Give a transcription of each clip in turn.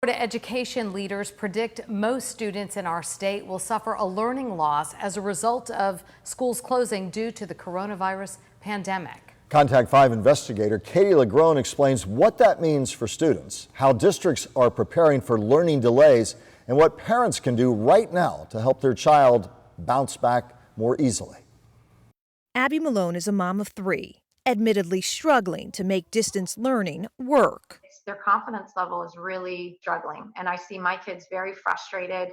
Florida education leaders predict most students in our state will suffer a learning loss as a result of schools closing due to the coronavirus pandemic. Contact 5 investigator Katie LaGrone explains what that means for students, how districts are preparing for learning delays, and what parents can do right now to help their child bounce back more easily. Abbie Malone is a mom of 3, admittedly struggling to make distance learning work. Their confidence level is really struggling, and I see my kids very frustrated,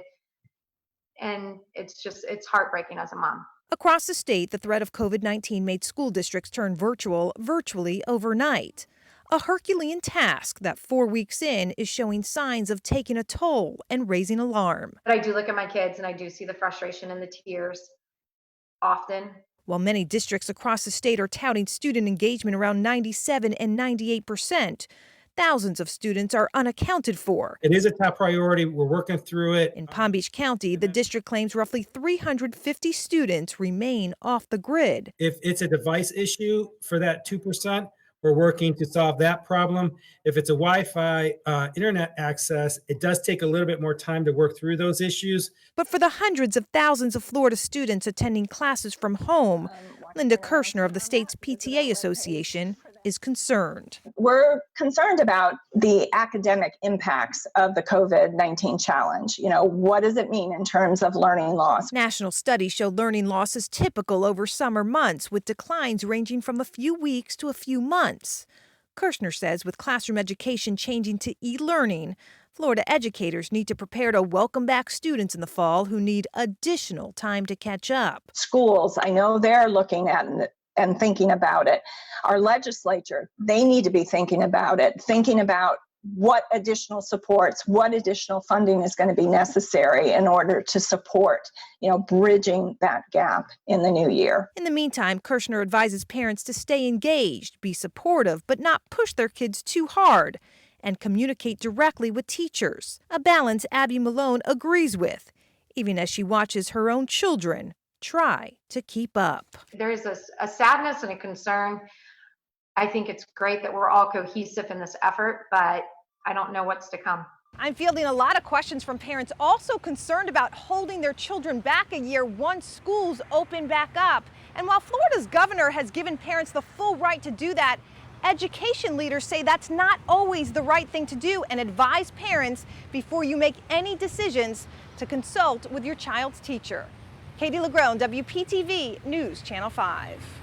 and it's heartbreaking as a mom. Across the state, the threat of COVID-19 made school districts turn virtually overnight. A Herculean task that 4 weeks in is showing signs of taking a toll and raising alarm. But I do look at my kids and I do see the frustration and the tears often. While many districts across the state are touting student engagement around 97 and 98%, thousands of students are unaccounted for. It is a top priority. We're working through it. In Palm Beach County, the district claims roughly 350 students remain off the grid. If it's a device issue for that 2%, we're working to solve that problem. If it's a Wi-Fi internet access, it does take a little bit more time to work through those issues. But for the hundreds of thousands of Florida students attending classes from home, Linda Kirshner of the state's PTA Association is concerned. We're concerned about the academic impacts of the COVID-19 challenge. What does it mean in terms of learning loss? National studies show learning loss is typical over summer months, with declines ranging from a few weeks to a few months. Kirshner says with classroom education changing to e-learning, Florida educators need to prepare to welcome back students in the fall who need additional time to catch up. Schools, I know they're looking at and thinking about it. Our legislature, they need to be thinking about it, thinking about what additional supports, what additional funding is going to be necessary in order to support, bridging that gap in the new year. In the meantime, Kirshner advises parents to stay engaged, be supportive, but not push their kids too hard, and communicate directly with teachers. A balance Abbie Malone agrees with, even as she watches her own children try to keep up. There is a sadness and a concern. I think it's great that we're all cohesive in this effort, but I don't know what's to come. I'm fielding a lot of questions from parents also concerned about holding their children back a year once schools open back up. And while Florida's governor has given parents the full right to do that, education leaders say that's not always the right thing to do and advise parents before you make any decisions to consult with your child's teacher. Katie LaGrone, WPTV News Channel 5.